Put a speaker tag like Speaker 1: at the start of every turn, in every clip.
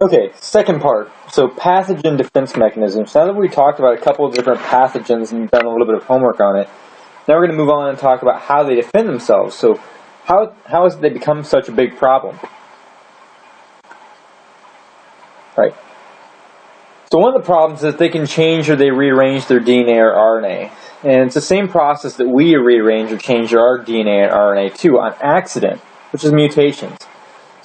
Speaker 1: Okay, second part. So pathogen defense mechanisms. Now that we talked about a couple of different pathogens and done a little bit of homework on it, now we're going to move on and talk about how they defend themselves. So how has they become such a big problem? Right. So one of the problems is that they can change or they rearrange their DNA or RNA. And it's the same process that we rearrange or change our DNA and RNA too on accident, which is mutations.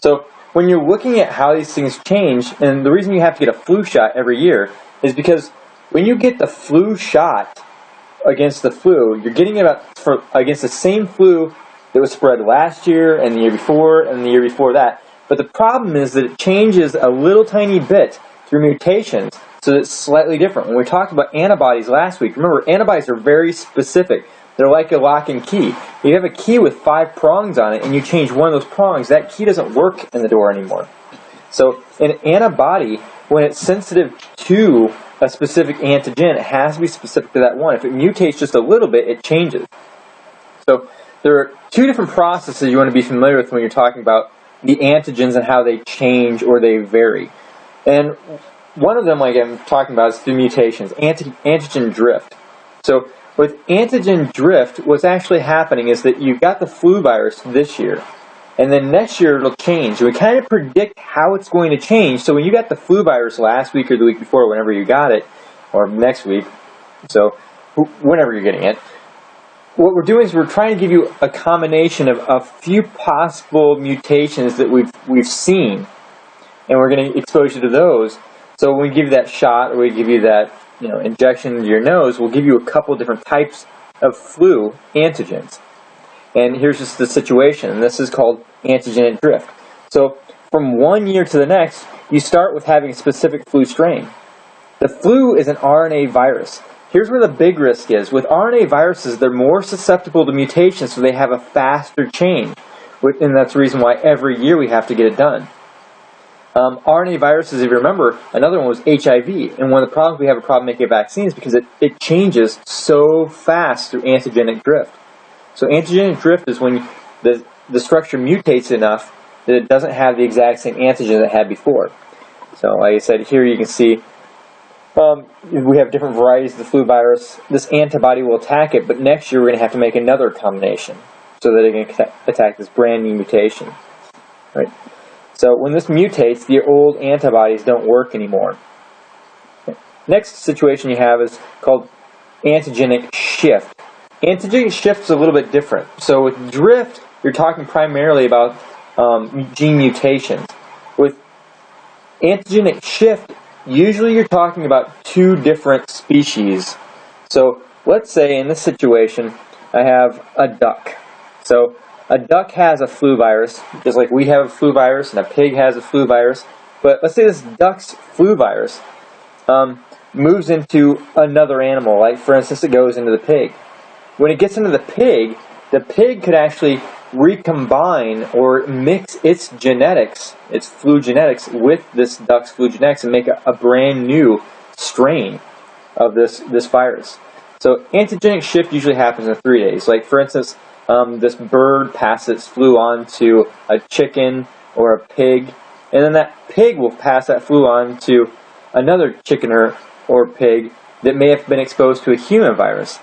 Speaker 1: So when you're looking at how these things change, and the reason you have to get a flu shot every year is because when you get the flu shot against the flu, you're getting it against the same flu that was spread last year and the year before and the year before that. But the problem is that it changes a little tiny bit through mutations, so it's slightly different. When we talked about antibodies last week, remember, antibodies are very specific. They're like a lock and key. You have a key with 5 prongs on it, and you change one of those prongs, that key doesn't work in the door anymore. So an antibody, when it's sensitive to a specific antigen, it has to be specific to that one. If it mutates just a little bit, it changes. So there are 2 different processes you want to be familiar with when you're talking about the antigens and how they change or they vary. And one of them, like I'm talking about, is through mutations, antigen drift. So with antigen drift, what's actually happening is that you've got the flu virus this year, and then next year it'll change. We kind of predict how it's going to change. So when you got the flu virus last week or the week before, whenever you got it, or next week, so whenever you're getting it, what we're doing is we're trying to give you a combination of a few possible mutations that we've seen, and we're going to expose you to those. So when we give you that shot, or we give you that injection into your nose, we'll give you a couple different types of flu antigens. And here's just the situation, and this is called antigenic drift. So from one year to the next, you start with having a specific flu strain. The flu is an RNA virus. Here's where the big risk is. With RNA viruses, they're more susceptible to mutations, so they have a faster change. And that's the reason why every year we have to get it done. RNA viruses, if you remember, another one was HIV. And one of the problems we have a problem making vaccines because it changes so fast through antigenic drift. So antigenic drift is when the structure mutates enough that it doesn't have the exact same antigen that it had before. So like I said, here you can see we have different varieties of the flu virus. This antibody will attack it, but next year we're going to have to make another combination so that it can attack this brand new mutation. Right? So when this mutates, the old antibodies don't work anymore. Next situation you have is called antigenic shift. Antigenic shift is a little bit different. So with drift, you're talking primarily about gene mutations. With antigenic shift, usually you're talking about 2 different species. So let's say in this situation, I have a duck. So a duck has a flu virus, just like we have a flu virus, and a pig has a flu virus. But let's say this duck's flu virus moves into another animal. Like, for instance, it goes into the pig. When it gets into the pig could actually recombine or mix its genetics, its flu genetics, with this duck's flu genetics and make a brand new strain of this virus. So antigenic shift usually happens in 3 days. Like, for instance, this bird passes its flu on to a chicken or a pig, and then that pig will pass that flu on to another chicken or pig that may have been exposed to a human virus.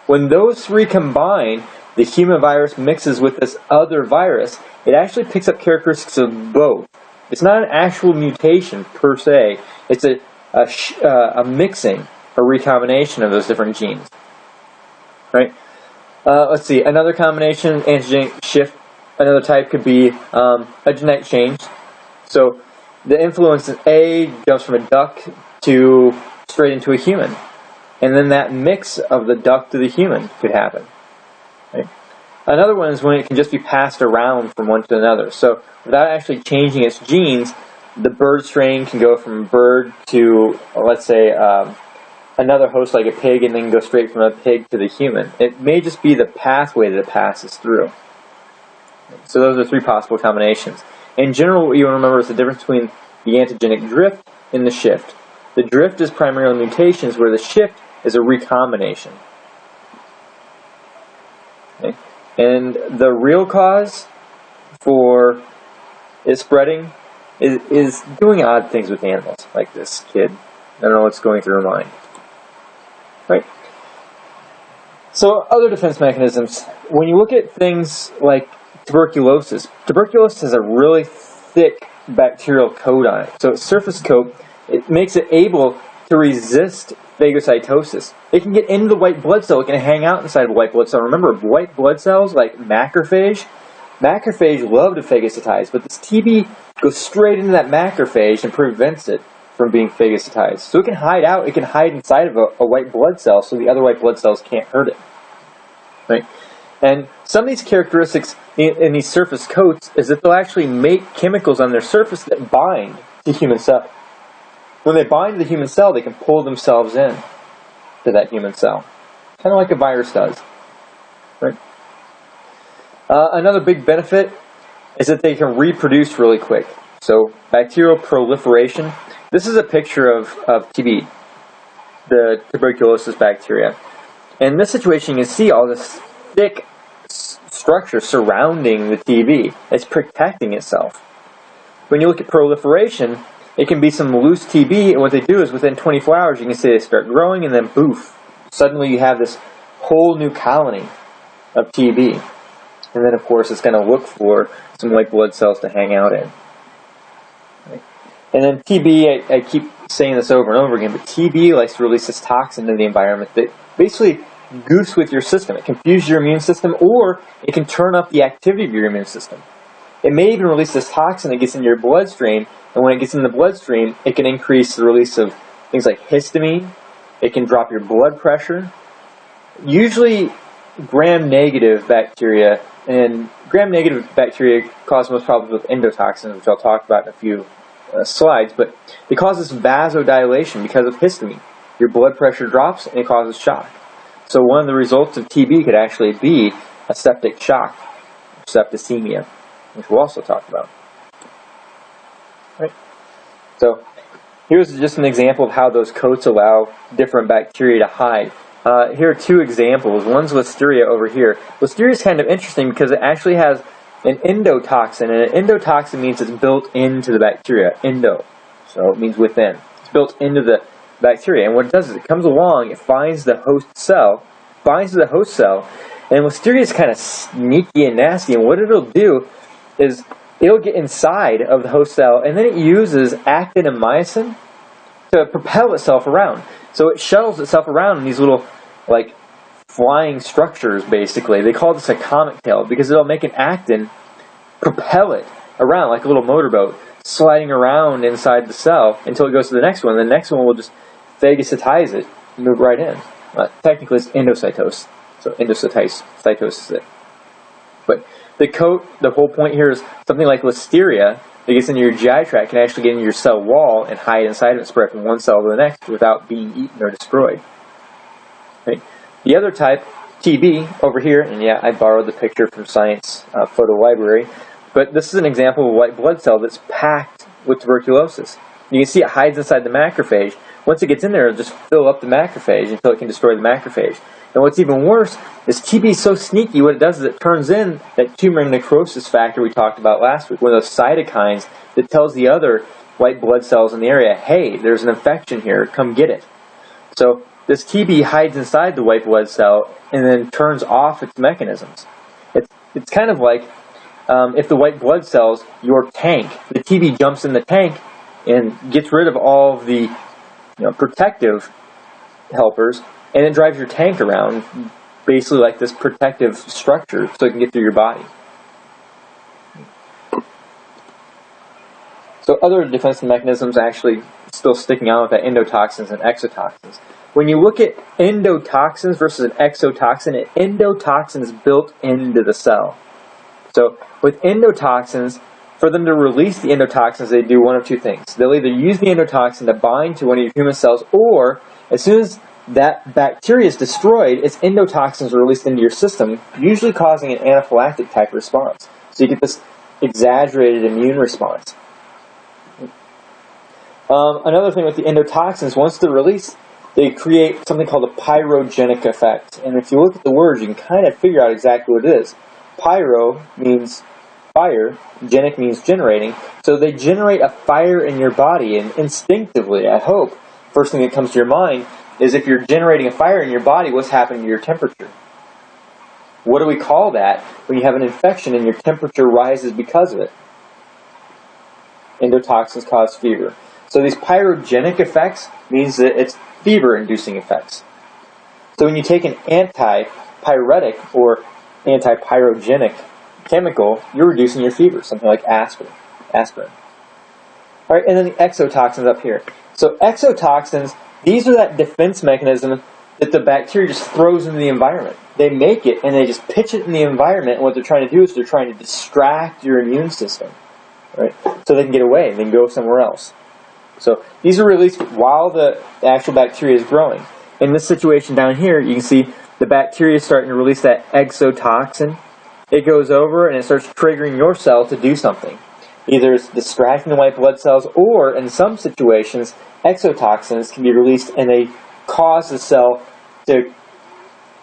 Speaker 1: When those 3 combine, the human virus mixes with this other virus, it actually picks up characteristics of both. It's not an actual mutation per se, it's a mixing, a recombination of those different genes. Right? Let's see, another combination, antigenic shift, another type could be a genetic change. So the influence in A jumps from a duck to straight into a human. And then that mix of the duck to the human could happen. Right? Another one is when it can just be passed around from one to another. So without actually changing its genes, the bird strain can go from bird to, let's say, another host like a pig, and then go straight from a pig to the human. It may just be the pathway that it passes through. So those are 3 possible combinations. In general, what you want to remember is the difference between the antigenic drift and the shift. The drift is primarily mutations, where the shift is a recombination. Okay? And the real cause for it spreading is doing odd things with animals, like this kid. I don't know what's going through her mind. Right? So other defense mechanisms, when you look at things like tuberculosis has a really thick bacterial coat on it. So its surface coat, it makes it able to resist phagocytosis. It can get into the white blood cell. It can hang out inside of the white blood cell. Remember, white blood cells, like macrophage love to phagocytize, but this TB goes straight into that macrophage and prevents it from being phagocytized. So it can hide out. It can hide inside of a white blood cell so the other white blood cells can't hurt it. Right? And some of these characteristics in these surface coats is that they'll actually make chemicals on their surface that bind to human cell. When they bind to the human cell, they can pull themselves in to that human cell, kind of like a virus does. Right? Another big benefit is that they can reproduce really quick. So bacterial proliferation. This is a picture of TB, the tuberculosis bacteria. In this situation, you can see all this thick structure surrounding the TB. It's protecting itself. When you look at proliferation, it can be some loose TB, and what they do is within 24 hours, you can see they start growing, and then poof, suddenly you have this whole new colony of TB. And then, of course, it's going to look for some white blood cells to hang out in. Right? And then TB, I keep saying this over and over again, but TB likes to release this toxin into the environment that basically goofs with your system. It confuses your immune system, or it can turn up the activity of your immune system. It may even release this toxin that gets into your bloodstream, and when it gets in the bloodstream, it can increase the release of things like histamine. It can drop your blood pressure. Usually, gram-negative bacteria, and gram-negative bacteria cause most problems with endotoxins, which I'll talk about in a few slides, but it causes vasodilation because of histamine. Your blood pressure drops, and it causes shock. So one of the results of TB could actually be a septic shock, septicemia, which we'll also talk about. Right? So here's just an example of how those coats allow different bacteria to hide. Here are two examples. One's Listeria over here. Listeria is kind of interesting because it actually has an endotoxin, and an endotoxin means it's built into the bacteria. Endo, so it means within. It's built into the bacteria, and what it does is it comes along, it finds the host cell, binds to the host cell, and Listeria is kind of sneaky and nasty, and what it'll do is it'll get inside of the host cell, and then it uses actin and myosin to propel itself around. So it shuttles itself around in these little, like, flying structures, basically. They call this a comet tail because it'll make an actin propel it around like a little motorboat, sliding around inside the cell until it goes to the next one. The next one will just phagocytize it and move right in. Technically, it's endocytosis. So endocytosis is it. But the coat, the whole point here is something like Listeria that gets into your GI tract can actually get into your cell wall and hide inside of it and spread from one cell to the next without being eaten or destroyed. Right? The other type, TB, over here, and yeah, I borrowed the picture from Science Photo Library, but this is an example of a white blood cell that's packed with tuberculosis. You can see it hides inside the macrophage. Once it gets in there, it'll just fill up the macrophage until it can destroy the macrophage. And what's even worse is TB is so sneaky, what it does is it turns in that tumor necrosis factor we talked about last week, one of those cytokines that tells the other white blood cells in the area, hey, there's an infection here, come get it. So this TB hides inside the white blood cell and then turns off its mechanisms. It's kind of like if the white blood cells, your tank, the TB jumps in the tank and gets rid of all of the protective helpers, and it drives your tank around basically like this protective structure so it can get through your body. So other defensive mechanisms actually still sticking out with that endotoxins and exotoxins. When you look at endotoxins versus an exotoxin, an endotoxin is built into the cell. So with endotoxins, for them to release the endotoxins, they do one of two things. They'll either use the endotoxin to bind to one of your human cells, or as soon as that bacteria is destroyed, its endotoxins are released into your system, usually causing an anaphylactic type response. So you get this exaggerated immune response. Another thing with the endotoxins, once they're released, they create something called a pyrogenic effect. And if you look at the words, you can kind of figure out exactly what it is. Pyro means fire. Genic means generating. So they generate a fire in your body, and instinctively, I hope, first thing that comes to your mind is if you're generating a fire in your body, what's happening to your temperature? What do we call that when you have an infection and your temperature rises because of it? Endotoxins cause fever. So these pyrogenic effects means that it's fever-inducing effects. So when you take an antipyretic or antipyrogenic chemical, you're reducing your fever, something like aspirin. All right, and then the exotoxins up here. So exotoxins, these are that defense mechanism that the bacteria just throws into the environment. They make it and they just pitch it in the environment, and what they're trying to do is they're trying to distract your immune system, right? So they can get away, they can go somewhere else. So these are released while the actual bacteria is growing. In this situation down here, you can see the bacteria is starting to release that exotoxin. It goes over and it starts triggering your cell to do something. Either it's distracting the white blood cells, or in some situations, exotoxins can be released and they cause the cell to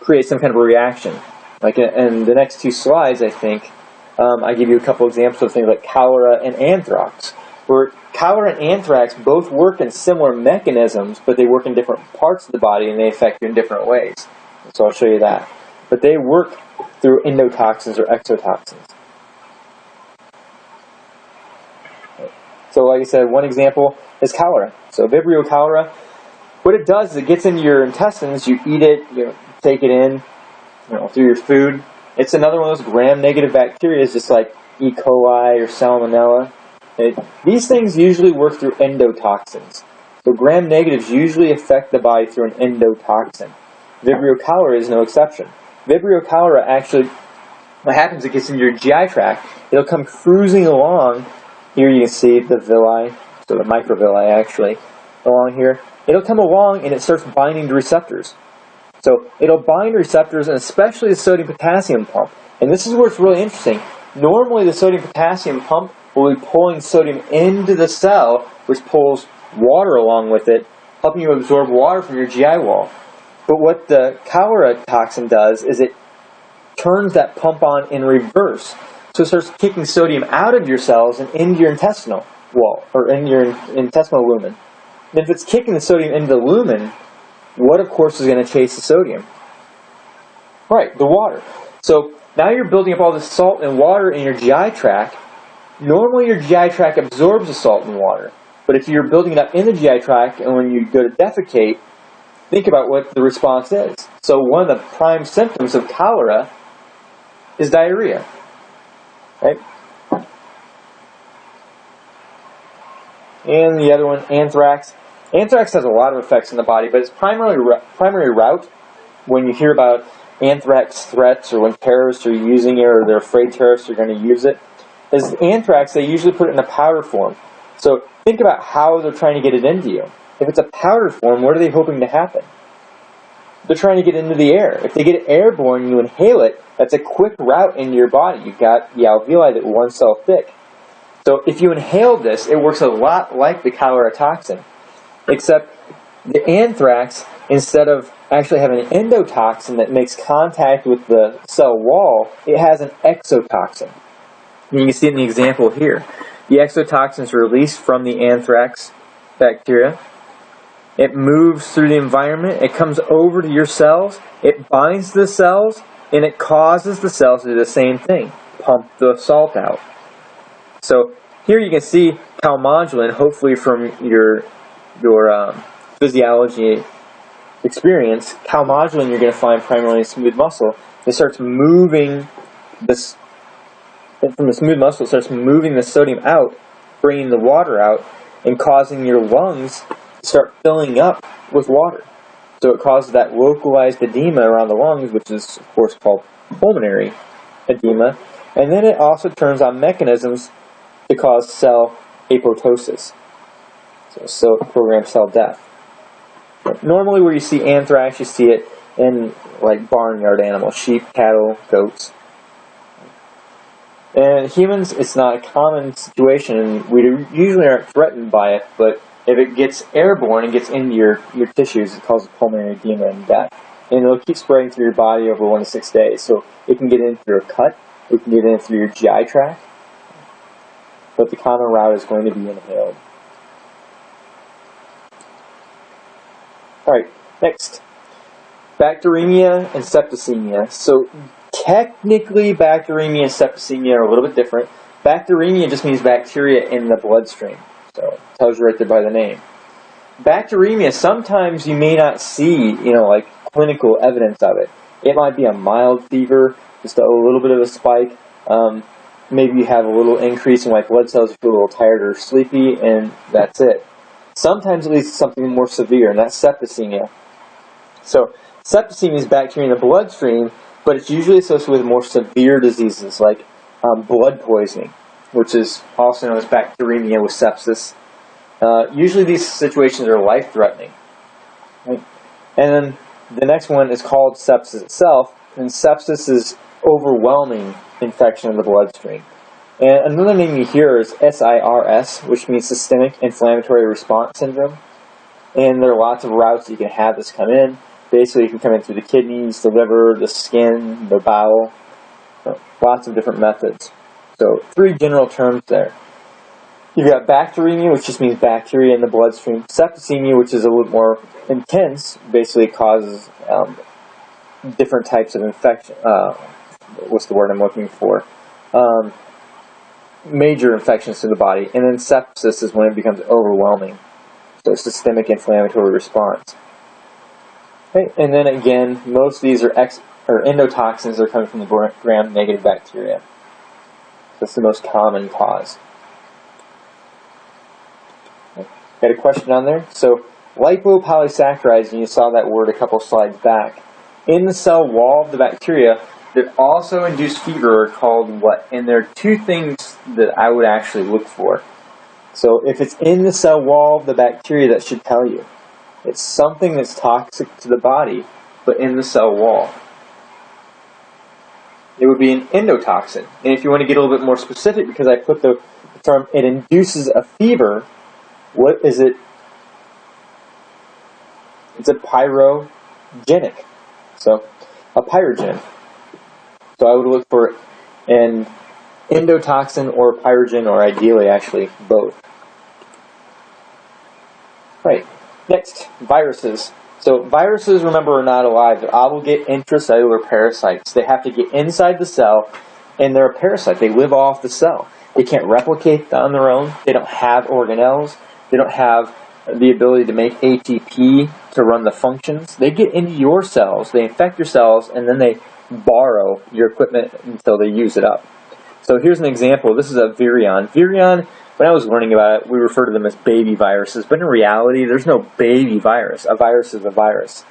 Speaker 1: create some kind of a reaction. Like in the next two slides, I think, I give you a couple examples of things like cholera and anthrax, where cholera and anthrax both work in similar mechanisms, but they work in different parts of the body and they affect you in different ways. So I'll show you that. But they work through endotoxins or exotoxins. So like I said, one example is cholera. So Vibrio cholera, what it does is it gets into your intestines, you eat it, you take it in, through your food. It's another one of those gram-negative bacteria, just like E. coli or Salmonella. These things usually work through endotoxins. So gram-negatives usually affect the body through an endotoxin. Vibrio cholera is no exception. Vibrio cholera actually, what happens is it gets into your GI tract. It'll come cruising along. Here you can see the villi, so the microvilli actually, along here. It'll come along and it starts binding to receptors. So it'll bind receptors, and especially the sodium-potassium pump. And this is where it's really interesting. Normally the sodium-potassium pump will be pulling sodium into the cell, which pulls water along with it, helping you absorb water from your GI wall. But what the cholera toxin does is it turns that pump on in reverse. So it starts kicking sodium out of your cells and into your intestinal wall, or in your intestinal lumen. And if it's kicking the sodium into the lumen, what of course is going to chase the sodium? Right, the water. So now you're building up all this salt and water in your GI tract. Normally your GI tract absorbs the salt and water. But if you're building it up in the GI tract and when you go to defecate, think about what the response is. So one of the prime symptoms of cholera is diarrhea. Right? And the other one, anthrax. Anthrax has a lot of effects in the body, but its primary route, when you hear about anthrax threats or when terrorists are using it or they're afraid terrorists are going to use it, is anthrax, they usually put it in a powder form. So think about how they're trying to get it into you. If it's a powder form, what are they hoping to happen? They're trying to get into the air. If they get it airborne and you inhale it, that's a quick route into your body. You've got the alveoli that are 1 cell thick. So if you inhale this, it works a lot like the cholera toxin, except the anthrax, instead of actually having an endotoxin that makes contact with the cell wall, it has an exotoxin. And you can see it in the example here. The exotoxin is released from the anthrax bacteria. It moves through the environment. It comes over to your cells. It binds to the cells, and it causes the cells to do the same thing, pump the salt out. So here you can see calmodulin, hopefully from your physiology experience. Calmodulin you're going to find primarily in smooth muscle. It starts moving this, from the smooth muscle, it starts moving the sodium out, bringing the water out, and causing your lungs to start filling up with water. So it causes that localized edema around the lungs, which is, of course, called pulmonary edema. And then it also turns on mechanisms to cause cell apoptosis, so programmed cell death. Normally where you see anthrax, you see it in like barnyard animals, sheep, cattle, goats. And humans, it's not a common situation, and we usually aren't threatened by it, but if it gets airborne and gets into your tissues, it causes pulmonary edema and death. And it'll keep spreading through your body over 1 to 6 days. So it can get in through a cut, it can get in through your GI tract, but the common route is going to be inhaled. Alright, next. Bacteremia and septicemia. So technically bacteremia and septicemia are a little bit different. Bacteremia just means bacteria in the bloodstream. So it tells you right there by the name. Bacteremia, sometimes you may not see, like clinical evidence of it. It might be a mild fever, just a little bit of a spike. Maybe you have a little increase in white blood cells, you feel a little tired or sleepy, and that's it. Sometimes it leads to something more severe, and that's septicemia. So septicemia is bacteria in the bloodstream, but it's usually associated with more severe diseases like blood poisoning, which is also known as bacteremia with sepsis. Usually these situations are life-threatening. Right? And then the next one is called sepsis itself, and sepsis is overwhelming infection of the bloodstream. And another name you hear is SIRS, which means Systemic Inflammatory Response Syndrome. And there are lots of routes you can have this come in. Basically, you can come in through the kidneys, the liver, the skin, the bowel. So, lots of different methods. So 3 general terms there. You've got bacteremia, which just means bacteria in the bloodstream. Septicemia, which is a little more intense, basically causes different types of infection. What's the word I'm looking for? Major infections to the body. And then sepsis is when it becomes overwhelming. So systemic inflammatory response. Okay. And then again, most of these are endotoxins that are coming from the gram-negative bacteria. That's the most common cause. Got a question on there? So, lipopolysaccharides, and you saw that word a couple slides back. In the cell wall of the bacteria, that also induce fever are called what? And there are 2 things that I would actually look for. So, if it's in the cell wall of the bacteria, that should tell you. It's something that's toxic to the body, but in the cell wall. It would be an endotoxin. And if you want to get a little bit more specific, because I put the term, it induces a fever, what is it? It's a pyrogenic. So, a pyrogen. So I would look for an endotoxin or a pyrogen, or ideally, actually, both. Right. Next, viruses. So viruses, remember, are not alive. They're obligate intracellular parasites. They have to get inside the cell, and they're a parasite. They live off the cell. They can't replicate on their own. They don't have organelles. They don't have the ability to make ATP to run the functions. They get into your cells, they infect your cells, and then they borrow your equipment until they use it up. So here's an example. This is a virion. Virion, when I was learning about it, we refer to them as baby viruses, but in reality, there's no baby virus. A virus is a virus.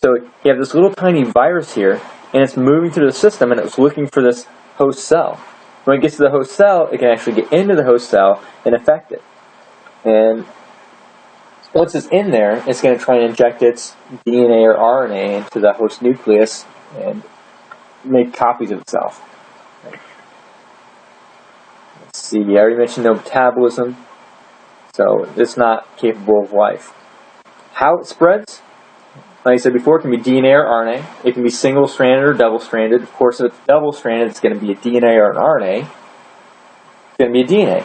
Speaker 1: So you have this little tiny virus here, and it's moving through the system, and it's looking for this host cell. When it gets to the host cell, it can actually get into the host cell and affect it. And once it's in there, it's going to try and inject its DNA or RNA into the host nucleus and make copies of itself. Let's see, I already mentioned no metabolism, so it's not capable of life. How it spreads? Like I said before, it can be DNA or RNA. It can be single-stranded or double-stranded. Of course, if it's double-stranded, it's going to be a DNA or an RNA. It's going to be a DNA.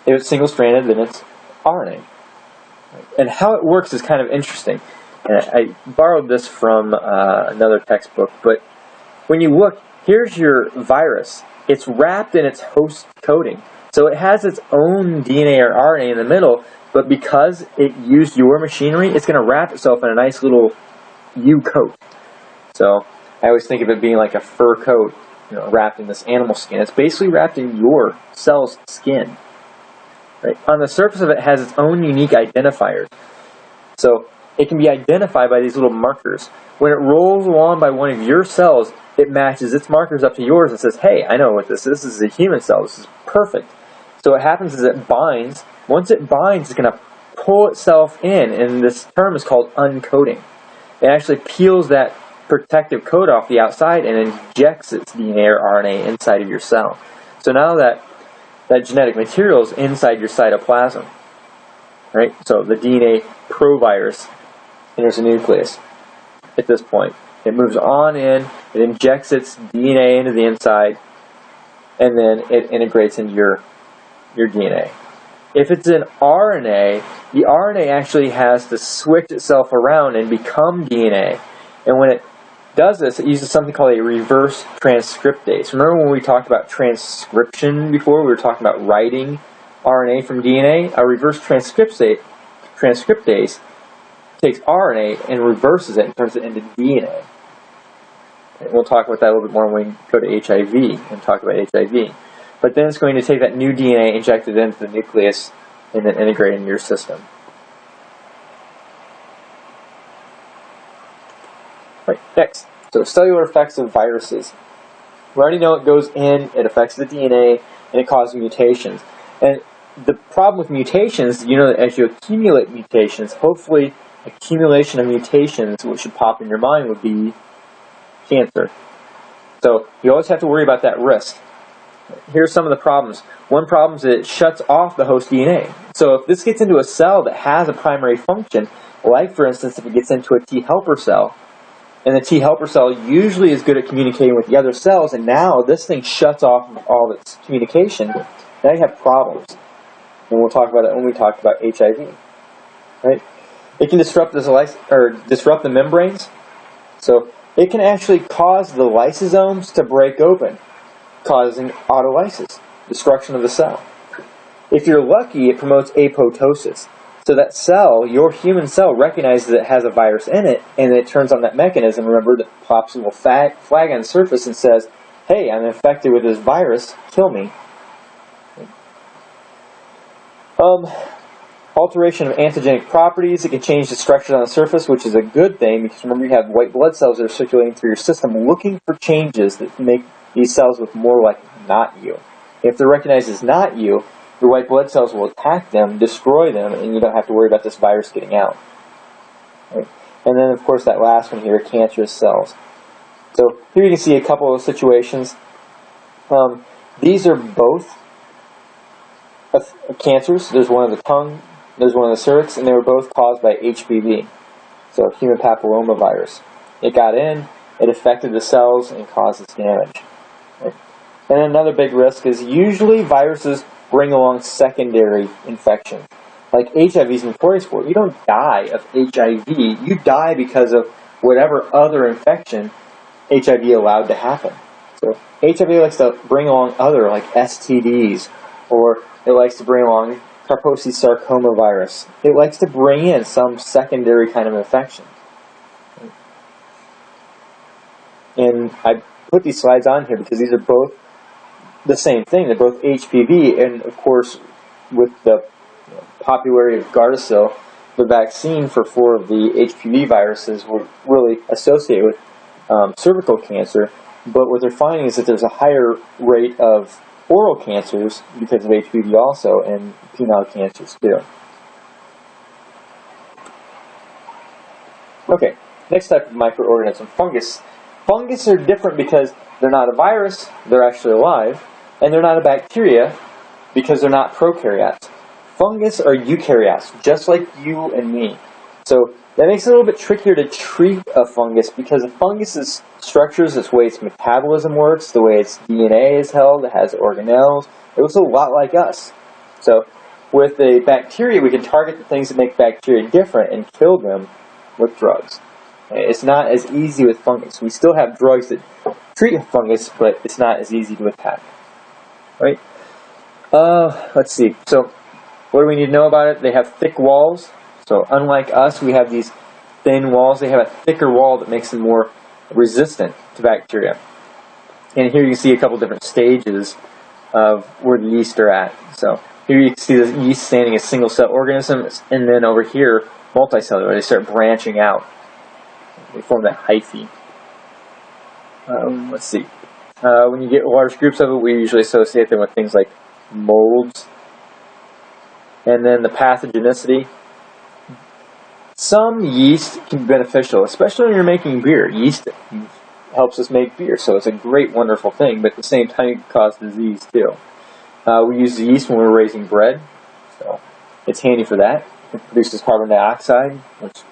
Speaker 1: If it's single-stranded, then it's RNA. And how it works is kind of interesting. And I borrowed this from another textbook, but when you look, here's your virus. It's wrapped in its host coating. So it has its own DNA or RNA in the middle, but because it used your machinery, it's going to wrap itself in a nice little U coat. So I always think of it being like a fur coat, wrapped in this animal skin. It's basically wrapped in your cell's skin. Right? On the surface of it, has its own unique identifiers. So it can be identified by these little markers. When it rolls along by one of your cells, it matches its markers up to yours and says, hey, I know what this is. This is a human cell. This is perfect. So what happens is it binds. Once it binds, it's going to pull itself in, and this term is called uncoating. It actually peels that protective coat off the outside and injects its DNA or RNA inside of your cell. So now that genetic material is inside your cytoplasm, right? So the DNA provirus enters the nucleus at this point. It moves on in, it injects its DNA into the inside, and then it integrates into your your DNA. If it's an RNA, the RNA actually has to switch itself around and become DNA. And when it does this, it uses something called a reverse transcriptase. Remember when we talked about transcription before? We were talking about writing RNA from DNA. A reverse transcriptase takes RNA and reverses it and turns it into DNA. And we'll talk about that a little bit more when we go to HIV and talk about HIV. But then it's going to take that new DNA, inject it into the nucleus, and then integrate it into your system. Right, next. So cellular effects of viruses. We already know it goes in, it affects the DNA, and it causes mutations. And the problem with mutations, you know that as you accumulate mutations, hopefully accumulation of mutations, what should pop in your mind would be cancer. So you always have to worry about that risk. Here's some of the problems. One problem is that it shuts off the host DNA. So if this gets into a cell that has a primary function, like for instance if it gets into a T helper cell, and the T helper cell usually is good at communicating with the other cells, and now this thing shuts off all of its communication, now you have problems. And we'll talk about it when we talk about HIV. Right? It can disrupt the membranes. So it can actually cause the lysosomes to break open, causing autolysis, destruction of the cell. If you're lucky, it promotes apoptosis. So that cell, your human cell, recognizes it has a virus in it, and it turns on that mechanism, remember, that pops a little flag on the surface and says, hey, I'm infected with this virus, kill me. Alteration of antigenic properties. It can change the structure on the surface, which is a good thing, because remember you have white blood cells that are circulating through your system looking for changes that make these cells look more like not you. If they're recognized as not you, your white blood cells will attack them, destroy them, and you don't have to worry about this virus getting out. Right? And then, of course, that last one here, cancerous cells. So here you can see a couple of situations. These are both cancers. There's one of the tongue, there's one of the cervix, and they were both caused by HPV, so human papillomavirus. It got in, it affected the cells, and causes damage. Right? And another big risk is usually viruses bring along secondary infections. Like HIV is notorious for. You don't die of HIV, you die because of whatever other infection HIV allowed to happen. So HIV likes to bring along other, like STDs, or it likes to bring along Kaposi sarcoma virus. It likes to bring in some secondary kind of infection. And I put these slides on here because these are both the same thing. They're both HPV, and of course, with the popularity of Gardasil, the vaccine for 4 of the HPV viruses were really associated with cervical cancer. But what they're finding is that there's a higher rate of oral cancers because of HPV also, and penile cancers too. Okay, next type of microorganism, fungus. Fungus are different because they're not a virus, they're actually alive, and they're not a bacteria because they're not prokaryotes. Fungus are eukaryotes, just like you and me. So that makes it a little bit trickier to treat a fungus because a fungus's structures, the way its metabolism works, the way its DNA is held, it has organelles, it looks a lot like us. So with a bacteria, we can target the things that make bacteria different and kill them with drugs. It's not as easy with fungus. We still have drugs that treat a fungus, but it's not as easy to attack. Right? Let's see. So what do we need to know about it? They have thick walls. So unlike us, we have these thin walls. They have a thicker wall that makes them more resistant to bacteria. And here you can see a couple different stages of where the yeast are at. So here you can see the yeast standing as single-cell organisms, and then over here, multicellular. They start branching out. They form that hyphae. Let's see. When you get large groups of it, we usually associate them with things like molds. And then the pathogenicity. Some yeast can be beneficial, especially when you're making beer. Yeast helps us make beer, so it's a great, wonderful thing, but at the same time, it can cause disease too. We use the yeast when we're raising bread, so it's handy for that. It produces carbon dioxide, which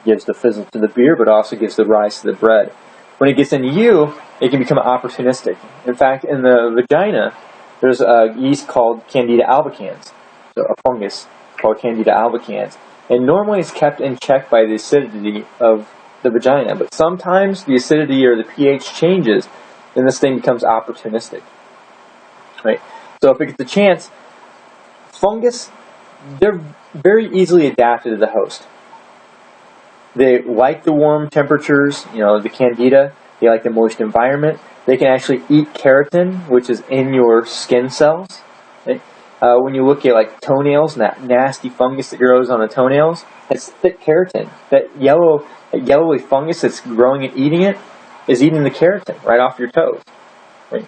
Speaker 1: gives the fizzle to the beer, but also gives the rise to the bread. When it gets into you, it can become opportunistic. In fact, in the vagina, there's a yeast called Candida albicans, so a fungus called Candida albicans. And normally it's kept in check by the acidity of the vagina, but sometimes the acidity or the pH changes, and this thing becomes opportunistic. Right? So if it gets a chance, fungus, they're very easily adapted to the host. They like the warm temperatures, the Candida. They like the moist environment. They can actually eat keratin, which is in your skin cells. Right? When you look at like toenails and that nasty fungus that grows on the toenails, it's thick keratin. That yellowy fungus that's growing and eating it is eating the keratin right off your toes. Right?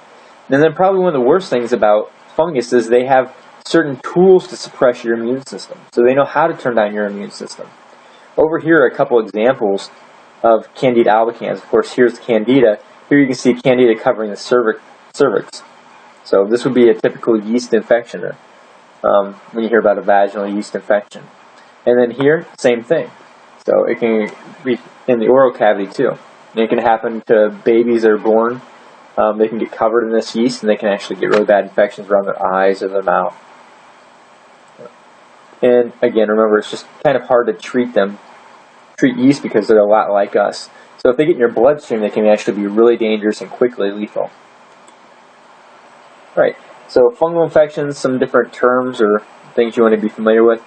Speaker 1: And then probably one of the worst things about fungus is they have certain tools to suppress your immune system. So they know how to turn down your immune system. Over here are a couple examples of Candida albicans. Of course, here's Candida. Here you can see Candida covering the cervix. So this would be a typical yeast infection when you hear about a vaginal yeast infection. And then here, same thing. So it can be in the oral cavity too. And it can happen to babies that are born. They can get covered in this yeast, and they can actually get really bad infections around their eyes or their mouth. And again, remember, it's just kind of hard to treat yeast because they're a lot like us. So if they get in your bloodstream, they can actually be really dangerous and quickly lethal. Right. So fungal infections, some different terms or things you want to be familiar with.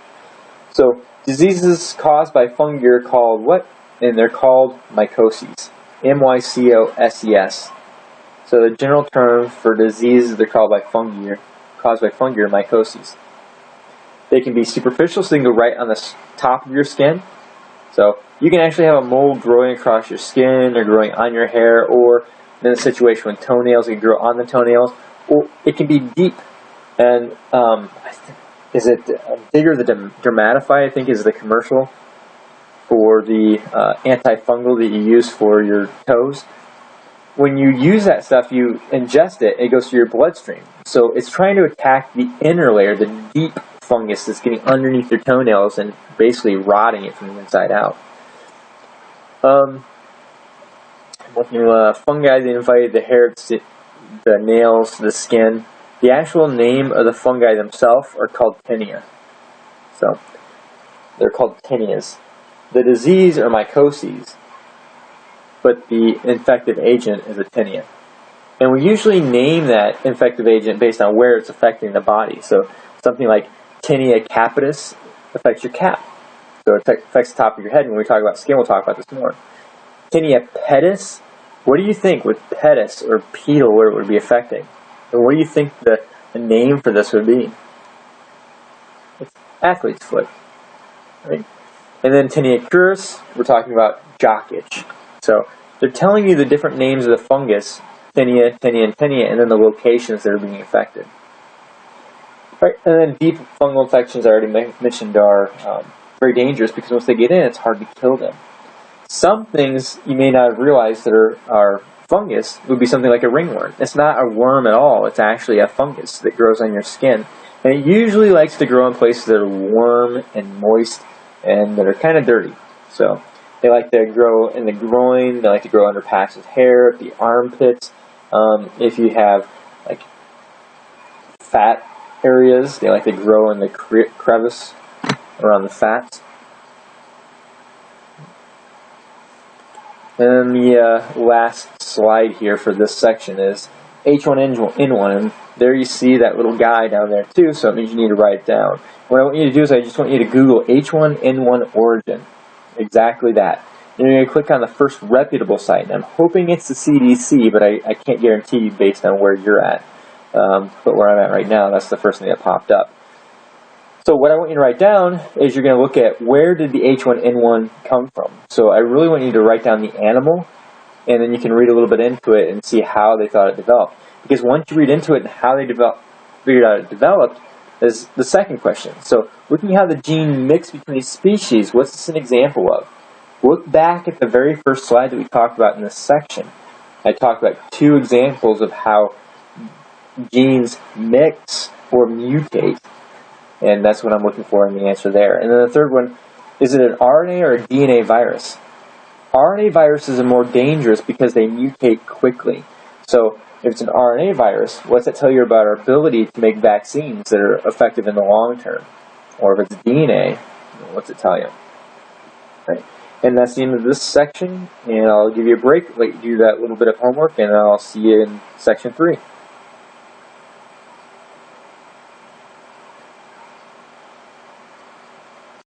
Speaker 1: So diseases caused by fungi are called what? And they're called mycoses. M-Y-C-O-S-E-S. So the general term for diseases that are caused by fungi are mycoses. They can be superficial, so they can go right on the top of your skin. So you can actually have a mold growing across your skin or growing on your hair, or in a situation with toenails, it can grow on the toenails. Or it can be deep. And is it Digger the Dermatify, I think, is the commercial for the antifungal that you use for your toes. When you use that stuff, you ingest it, it goes through your bloodstream. So it's trying to attack the inner layer, the deep fungus that's getting underneath your toenails and basically rotting it from the inside out. Fungi that invade the hair, the nails, the skin. The actual name of the fungi themselves are called tinea. So they're called tinnias. The disease are mycoses, but the infective agent is a tinea. And we usually name that infective agent based on where it's affecting the body. So something like tinea capitis affects your cap. So it affects the top of your head. When we talk about skin, we'll talk about this more. Tinea pedis, what do you think with pedis or pedal where it would be affecting? And what do you think the name for this would be? It's athlete's foot. Right? And then tinea cruris, we're talking about jock itch. So they're telling you the different names of the fungus, tinea, tinea, and tinea, and then the locations that are being affected. Right? And then deep fungal infections, I already mentioned, are very dangerous because once they get in, it's hard to kill them. Some things you may not have realized that are fungus would be something like a ringworm. It's not a worm at all. It's actually a fungus that grows on your skin. And it usually likes to grow in places that are warm and moist and that are kind of dirty. So they like to grow in the groin. They like to grow under patches of hair, the armpits. If you have like fat areas, they like to grow in the crevice around the fats. And then the last slide here for this section is H1N1, and there you see that little guy down there too, so it means you need to write it down. What I want you to do is I just want you to Google H1N1 origin, exactly that. And you're going to click on the first reputable site, and I'm hoping it's the CDC, but I can't guarantee based on where you're at. But where I'm at right now, that's the first thing that popped up. So what I want you to write down is you're going to look at where did the H1N1 come from. So I really want you to write down the animal, and then you can read a little bit into it and see how they thought it developed. Because once you read into it and how they figured out it developed is the second question. So looking how the gene mixed between species, what's this an example of? Look back at the very first slide that we talked about in this section. I talked about 2 examples of how genes mix or mutate. And that's what I'm looking for in the answer there. And then the third one, is it an RNA or a DNA virus? RNA viruses are more dangerous because they mutate quickly. So if it's an RNA virus, what's that tell you about our ability to make vaccines that are effective in the long term? Or if it's DNA, what's it tell you? Right. And that's the end of this section, and I'll give you a break, let you do that little bit of homework, and I'll see you in section 3.